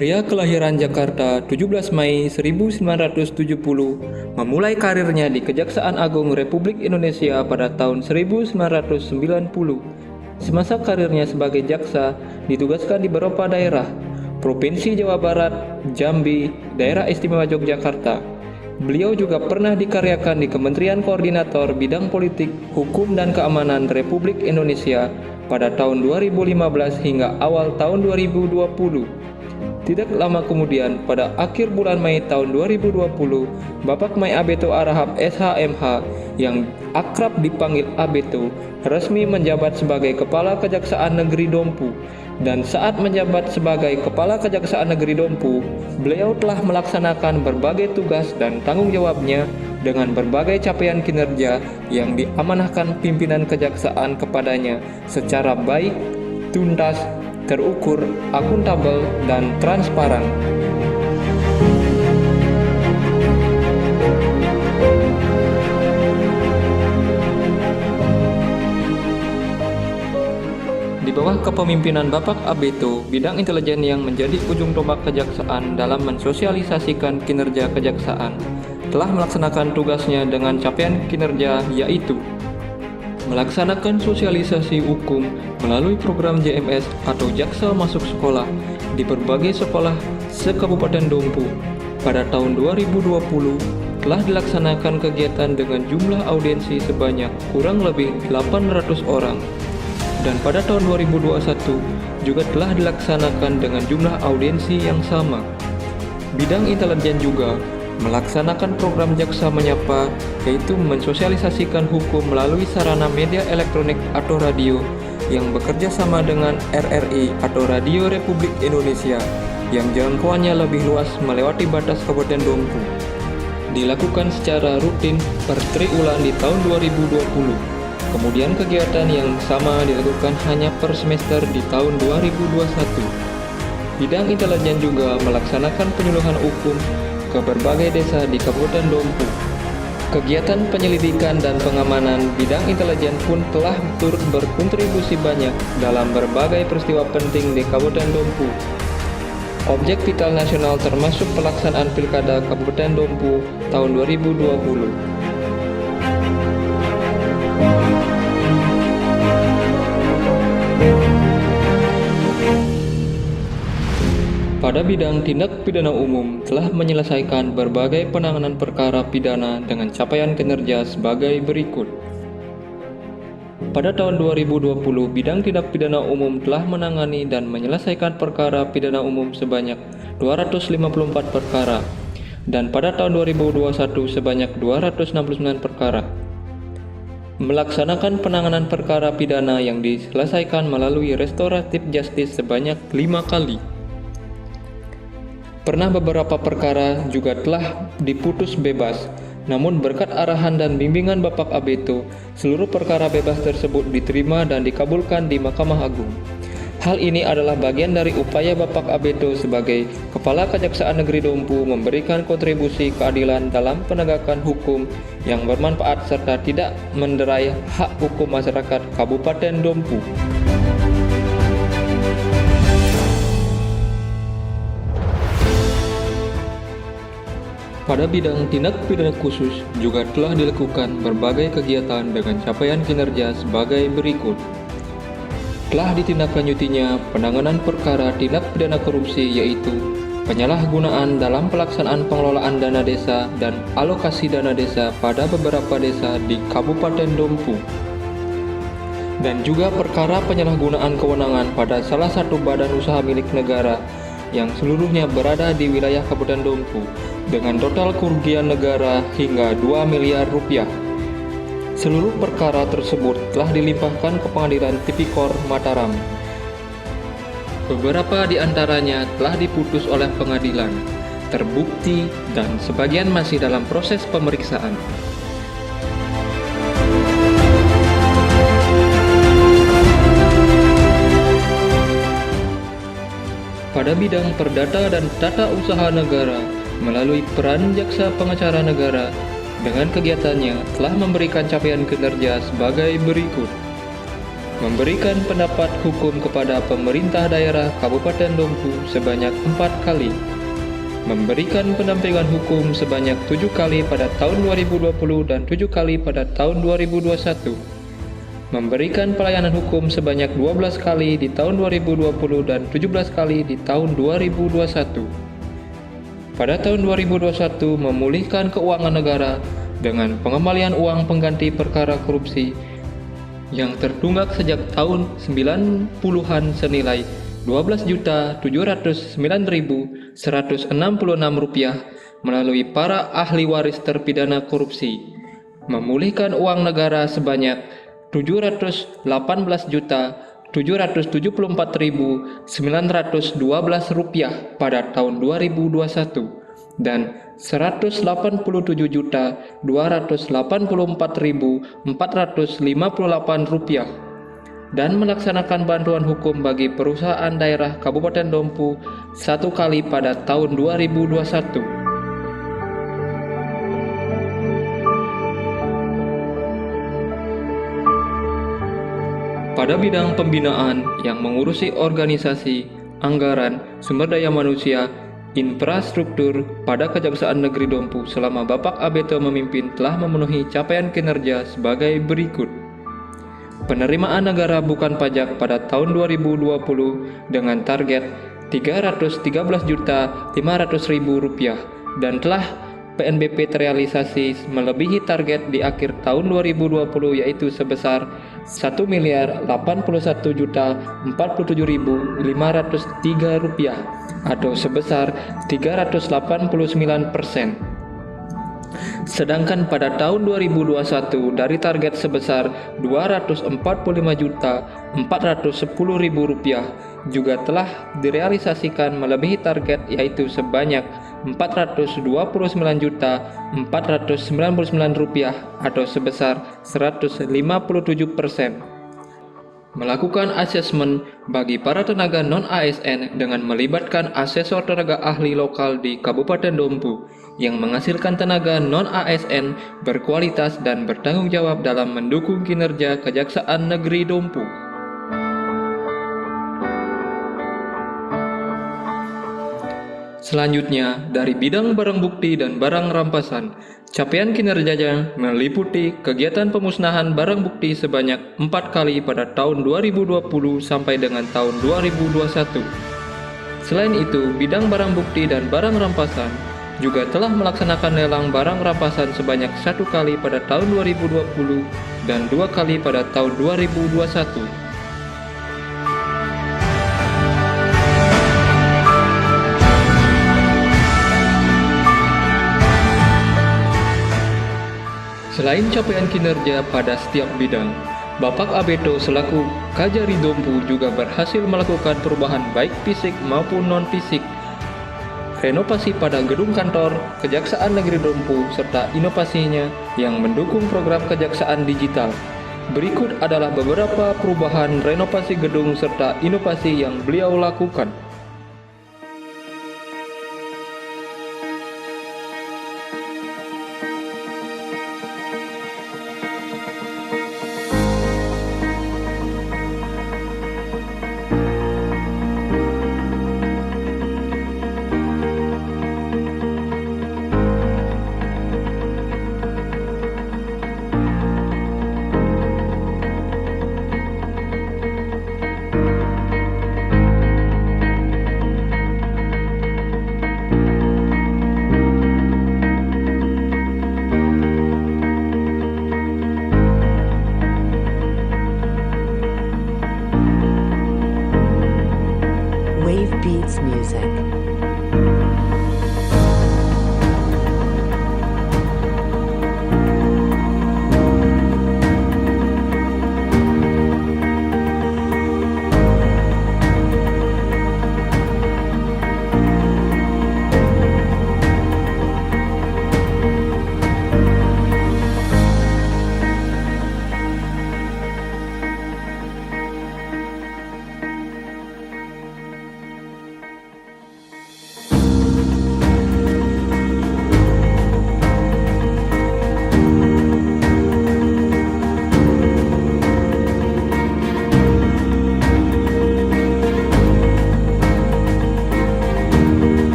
Pria kelahiran Jakarta 17 Mei 1970 memulai karirnya di Kejaksaan Agung Republik Indonesia pada tahun 1990. Semasa karirnya sebagai jaksa, ditugaskan di beberapa daerah, Provinsi Jawa Barat, Jambi, Daerah Istimewa Yogyakarta. Beliau juga pernah dikaryakan di Kementerian Koordinator Bidang Politik, Hukum dan Keamanan Republik Indonesia pada tahun 2015 hingga awal tahun 2020. Tidak lama kemudian, pada akhir bulan Mei tahun 2020, Bapak Mai Abeto Arahap SHMH yang akrab dipanggil Abeto resmi menjabat sebagai Kepala Kejaksaan Negeri Dompu. Dan saat menjabat sebagai Kepala Kejaksaan Negeri Dompu, beliau telah melaksanakan berbagai tugas dan tanggung jawabnya dengan berbagai capaian kinerja yang diamanahkan pimpinan kejaksaan kepadanya secara baik, tuntas, terukur, akuntabel, dan transparan. Di bawah kepemimpinan Bapak Abeto, bidang intelijen yang menjadi ujung tombak kejaksaan dalam mensosialisasikan kinerja kejaksaan telah melaksanakan tugasnya dengan capaian kinerja, yaitu melaksanakan sosialisasi hukum melalui program JMS atau Jaksa Masuk Sekolah di berbagai sekolah se-Kabupaten Dompu. Pada tahun 2020 telah dilaksanakan kegiatan dengan jumlah audiensi sebanyak kurang lebih 800 orang. Dan pada tahun 2021 juga telah dilaksanakan dengan jumlah audiensi yang sama. Bidang intelijen juga melaksanakan program Jaksa Menyapa, yaitu mensosialisasikan hukum melalui sarana media elektronik atau radio yang bekerja sama dengan RRI atau Radio Republik Indonesia yang jangkauannya lebih luas melewati batas Kabupaten Dompu. Dilakukan secara rutin per triwulan di tahun 2020. Kemudian kegiatan yang sama dilakukan hanya per semester di tahun 2021. Bidang intelijen juga melaksanakan penyuluhan hukum ke berbagai desa di Kabupaten Dompu. Kegiatan penyelidikan dan pengamanan bidang intelijen pun telah turut berkontribusi banyak dalam berbagai peristiwa penting di Kabupaten Dompu. Objek vital nasional termasuk pelaksanaan Pilkada Kabupaten Dompu tahun 2020. Pada bidang tindak pidana umum telah menyelesaikan berbagai penanganan perkara pidana dengan capaian kinerja sebagai berikut. Pada tahun 2020, bidang tindak pidana umum telah menangani dan menyelesaikan perkara pidana umum sebanyak 254 perkara, dan pada tahun 2021 sebanyak 269 perkara. Melaksanakan penanganan perkara pidana yang diselesaikan melalui restoratif justice sebanyak 5 kali. Pernah beberapa perkara juga telah diputus bebas, namun berkat arahan dan bimbingan Bapak Abeto, seluruh perkara bebas tersebut diterima dan dikabulkan di Mahkamah Agung. Hal ini adalah bagian dari upaya Bapak Abeto sebagai Kepala Kejaksaan Negeri Dompu memberikan kontribusi keadilan dalam penegakan hukum yang bermanfaat serta tidak menderai hak hukum masyarakat Kabupaten Dompu. Pada bidang tindak pidana khusus juga telah dilakukan berbagai kegiatan dengan capaian kinerja sebagai berikut. Telah ditindaklanjutinya penanganan perkara tindak pidana korupsi, yaitu penyalahgunaan dalam pelaksanaan pengelolaan dana desa dan alokasi dana desa pada beberapa desa di Kabupaten Dompu. Dan juga perkara penyalahgunaan kewenangan pada salah satu badan usaha milik negara yang seluruhnya berada di wilayah Kabupaten Dompu dengan total kerugian negara hingga 2 miliar rupiah. Seluruh perkara tersebut telah dilimpahkan ke Pengadilan Tipikor Mataram. Beberapa di antaranya telah diputus oleh pengadilan, terbukti, dan sebagian masih dalam proses pemeriksaan. Pada bidang perdata dan tata usaha negara, melalui peran jaksa pengacara negara, dengan kegiatannya telah memberikan capaian kinerja sebagai berikut. memberikan pendapat hukum kepada pemerintah daerah Kabupaten Dompu sebanyak 4 kali, memberikan pendampingan hukum sebanyak 7 kali pada tahun 2020 dan 7 kali pada tahun 2021, memberikan pelayanan hukum sebanyak 12 kali di tahun 2020 dan 17 kali di tahun 2021. Pada tahun 2021 memulihkan keuangan negara dengan pengembalian uang pengganti perkara korupsi yang tertunggak sejak tahun 90-an senilai Rp12.709.166 melalui para ahli waris terpidana korupsi, memulihkan uang negara sebanyak Rp18.774.912 pada tahun 2021 dan Rp188.284.458 dan melaksanakan bantuan hukum bagi perusahaan daerah Kabupaten Dompu 1 kali pada tahun 2021. Pada bidang pembinaan yang mengurusi organisasi, anggaran, sumber daya manusia, infrastruktur pada Kejaksaan Negeri Dompu selama Bapak Abeto memimpin telah memenuhi capaian kinerja sebagai berikut. Penerimaan negara bukan pajak pada tahun 2020 dengan target Rp313.500.000 dan telah PNBP terrealisasi melebihi target di akhir tahun 2020 yaitu sebesar Rp1.081.047.503 atau sebesar 389%. Sedangkan pada tahun 2021 dari target sebesar Rp245.410.000 juga telah direalisasikan melebihi target yaitu sebanyak Rp429.499 atau sebesar 157%. Melakukan asesmen bagi para tenaga non-ASN dengan melibatkan asesor tenaga ahli lokal di Kabupaten Dompu yang menghasilkan tenaga non-ASN berkualitas dan bertanggung jawab dalam mendukung kinerja Kejaksaan Negeri Dompu. Selanjutnya, dari bidang barang bukti dan barang rampasan, capaian kinerjanya meliputi kegiatan pemusnahan barang bukti sebanyak 4 kali pada tahun 2020 sampai dengan tahun 2021. Selain itu, bidang barang bukti dan barang rampasan juga telah melaksanakan lelang barang rampasan sebanyak 1 kali pada tahun 2020 dan 2 kali pada tahun 2021. Selain capaian kinerja pada setiap bidang, Bapak Abeto selaku Kajari Dompu juga berhasil melakukan perubahan baik fisik maupun non-fisik, renovasi pada gedung kantor Kejaksaan Negeri Dompu serta inovasinya yang mendukung program kejaksaan digital. Berikut adalah beberapa perubahan renovasi gedung serta inovasi yang beliau lakukan.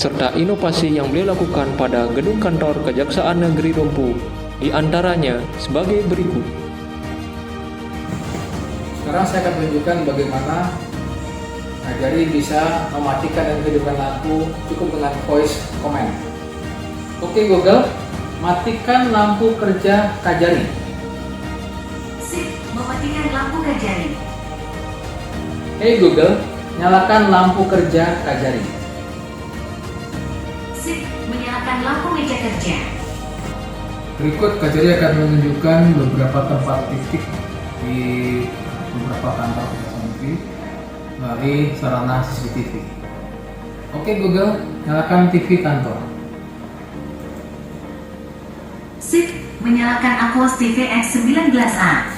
serta inovasi yang beliau lakukan pada gedung kantor Kejaksaan Negeri Dompu, di antaranya sebagai berikut. Sekarang saya akan tunjukkan bagaimana Kajari bisa mematikan dan menghidupkan lampu cukup dengan voice command. Oke Google, matikan lampu kerja Kajari. Sip, mematikan lampu Kajari. Hey Google, nyalakan lampu kerja Kajari. Sip, menyalakan lampu meja kerja. Berikut Kajari akan menunjukkan beberapa tempat titik di beberapa kantor Kejaksaan Negeri melalui sarana CCTV. Oke Google, nyalakan TV kantor. Sip, menyalakan Aquos TV X19A.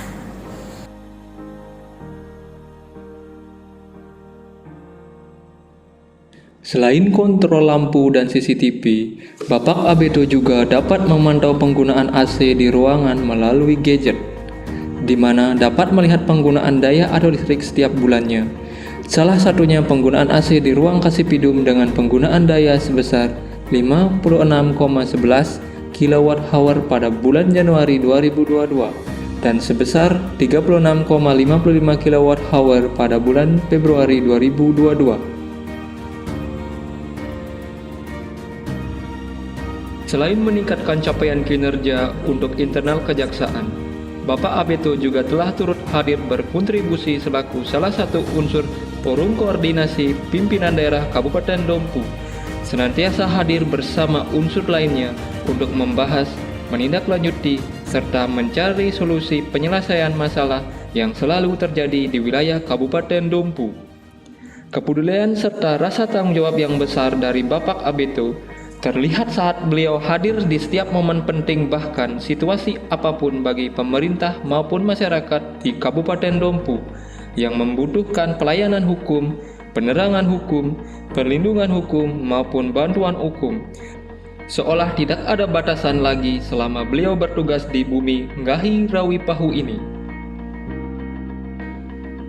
Selain kontrol lampu dan CCTV, Bapak Abeto juga dapat memantau penggunaan AC di ruangan melalui gadget, di mana dapat melihat penggunaan daya arus listrik setiap bulannya. Salah satunya penggunaan AC di ruang Kasipidum dengan penggunaan daya sebesar 56,11 kWh pada bulan Januari 2022 dan sebesar 36,55 kWh pada bulan Februari 2022. Selain meningkatkan capaian kinerja untuk internal kejaksaan, Bapak Abeto juga telah turut hadir berkontribusi selaku salah satu unsur Forum Koordinasi Pimpinan Daerah Kabupaten Dompu, senantiasa hadir bersama unsur lainnya untuk membahas, menindaklanjuti, serta mencari solusi penyelesaian masalah yang selalu terjadi di wilayah Kabupaten Dompu. Kepedulian serta rasa tanggung jawab yang besar dari Bapak Abeto terlihat saat beliau hadir di setiap momen penting, bahkan situasi apapun bagi pemerintah maupun masyarakat di Kabupaten Dompu yang membutuhkan pelayanan hukum, penerangan hukum, perlindungan hukum maupun bantuan hukum. Seolah tidak ada batasan lagi selama beliau bertugas di bumi Nggahi Rawi Pahu ini.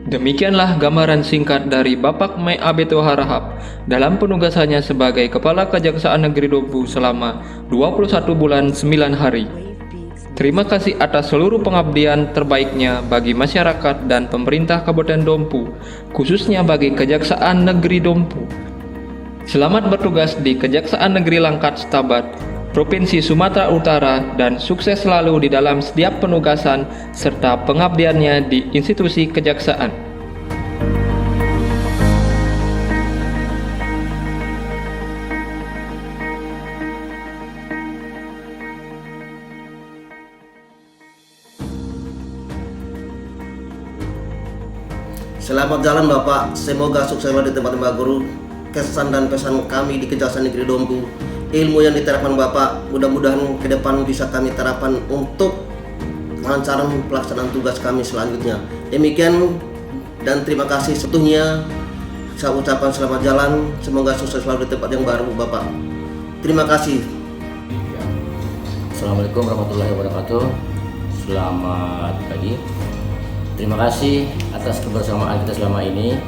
Demikianlah gambaran singkat dari Bapak Mai Abeto Harahap dalam penugasannya sebagai Kepala Kejaksaan Negeri Dompu selama 21 bulan 9 hari. Terima kasih atas seluruh pengabdian terbaiknya bagi masyarakat dan pemerintah Kabupaten Dompu, khususnya bagi Kejaksaan Negeri Dompu. Selamat bertugas di Kejaksaan Negeri Langkat Stabat, Provinsi Sumatera Utara, dan sukses selalu di dalam setiap penugasan serta pengabdiannya di institusi kejaksaan. Selamat jalan Bapak, semoga sukses di tempat-tempat guru. Kesan dan pesan kami di Kejaksaan Negeri Dompu, ilmu yang diterapkan Bapak mudah-mudahan ke depan bisa kami terapkan untuk kelancaran pelaksanaan tugas kami selanjutnya. Demikian dan terima kasih setuhnya. Saya ucapkan selamat jalan, semoga sukses selalu di tempat yang baru Bapak. Terima kasih. Assalamualaikum warahmatullahi wabarakatuh. Selamat pagi. Terima kasih atas kebersamaan kita selama ini,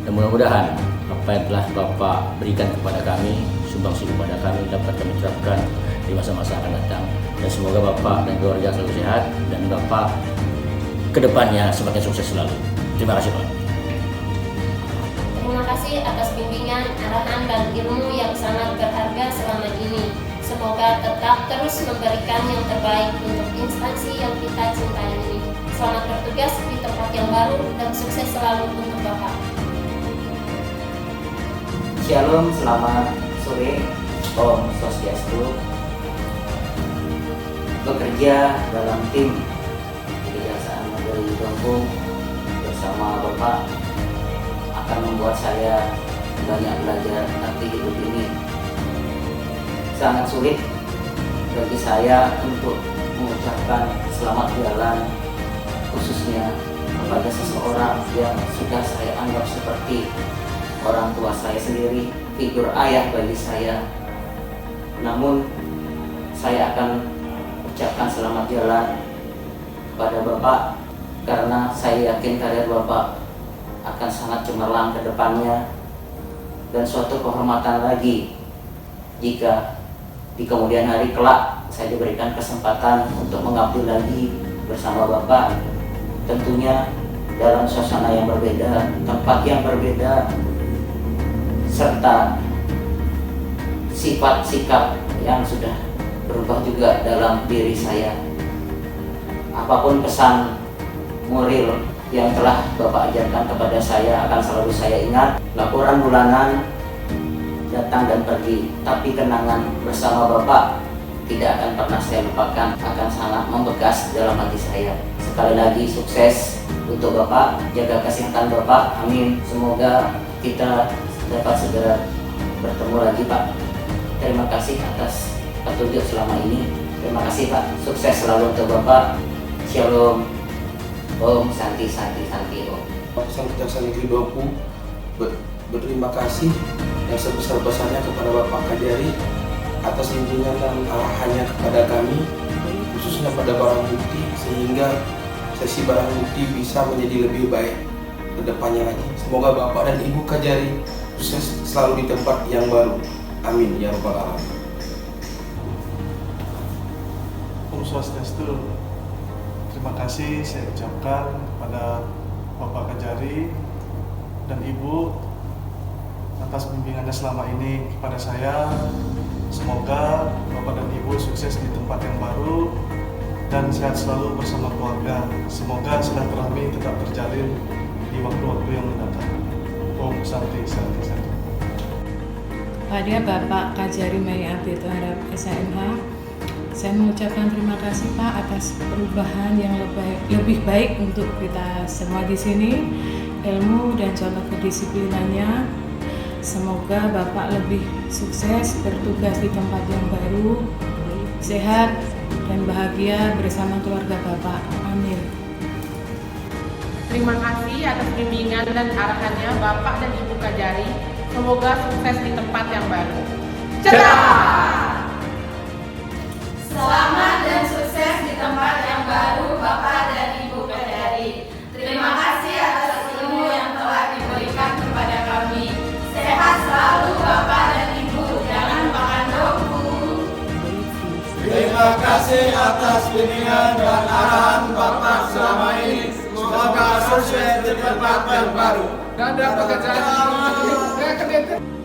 dan mudah-mudahan apa yang telah Bapak berikan kepada kami, sumbangsi kepada kami, dapat kami terapkan di masa-masa akan datang. Dan semoga Bapak dan keluarga selalu sehat, dan Bapak kedepannya semakin sukses selalu. Terima kasih Pak. Terima kasih atas bimbingan, arahan, dan ilmu yang sangat berharga selama ini. Semoga tetap terus memberikan yang terbaik untuk instansi yang kita cintai ini. Selamat bertugas di tempat yang baru dan sukses selalu untuk Bapak. Shalom, selamat sore, Om Swastiastu. Bekerja dalam tim di Kejaksaan Negeri Dompu bersama Bapak akan membuat saya banyak belajar arti hidup ini. Sangat sulit bagi saya untuk mengucapkan selamat jalan, khususnya kepada seseorang yang sudah saya anggap seperti orang tua saya sendiri, figur ayah bagi saya. Namun saya akan ucapkan selamat jalan kepada Bapak karena saya yakin karir Bapak akan sangat cemerlang ke depannya, dan suatu kehormatan lagi jika di kemudian hari kelak saya diberikan kesempatan untuk mengabdi lagi bersama Bapak, tentunya dalam suasana yang berbeda, tempat yang berbeda, serta sifat sikap yang sudah berubah juga dalam diri saya. Apapun pesan moral yang telah Bapak ajarkan kepada saya akan selalu saya ingat. Laporan bulanan datang dan pergi, tapi kenangan bersama Bapak tidak akan pernah saya lupakan, akan sangat membekas dalam hati saya. Sekali lagi sukses untuk Bapak, jaga kesehatan Bapak, amin. Semoga kita dapat segera bertemu lagi Pak. Terima kasih atas petunjuk selama ini. Terima kasih Pak, sukses selalu untuk Bapak. Shalom. Om Santi Santi Santi Om. Sang Kejaksaan Negeri Dompu berterima kasih yang sebesar-besarnya kepada Bapak Kajari atas bimbingan dan arahannya kepada kami, khususnya pada barang bukti, sehingga sesi barang bukti bisa menjadi lebih baik ke depannya lagi. Semoga Bapak dan Ibu Kajari sukses selalu di tempat yang baru. Amin ya rabbal alamin. Om Swastiastu. Terima kasih saya ucapkan kepada Bapak Kajari dan Ibu atas bimbingannya selama ini kepada saya. Semoga Bapak dan Ibu sukses di tempat yang baru dan sehat selalu bersama keluarga. Semoga silaturahmi tetap terjalin di waktu-waktu yang mendatang. Om Santi Santi Santi. Pada Bapak Kajari Mai Abdul Harap SMH, saya mengucapkan terima kasih Pak atas perubahan yang lebih baik untuk kita semua di sini, ilmu dan contoh kedisiplinannya. Semoga Bapak lebih sukses bertugas di tempat yang baru, sehat dan bahagia bersama keluarga Bapak. Amin. Terima kasih atas bimbingan dan arahannya Bapak dan Ibu Kajari. Semoga sukses di tempat yang baru. Cerah! Selamat dan sukses di tempat yang baru Bapak dan Ibu Kajari. Terima kasih atas ilmu yang telah diberikan kepada kami. Sehat selalu Bapak dan Ibu, jangan makan dompu. Terima kasih atas bimbingan dan arahan Bapak selama ini. Semoga sukses di tempat yang baru. Dan dapat kejadian.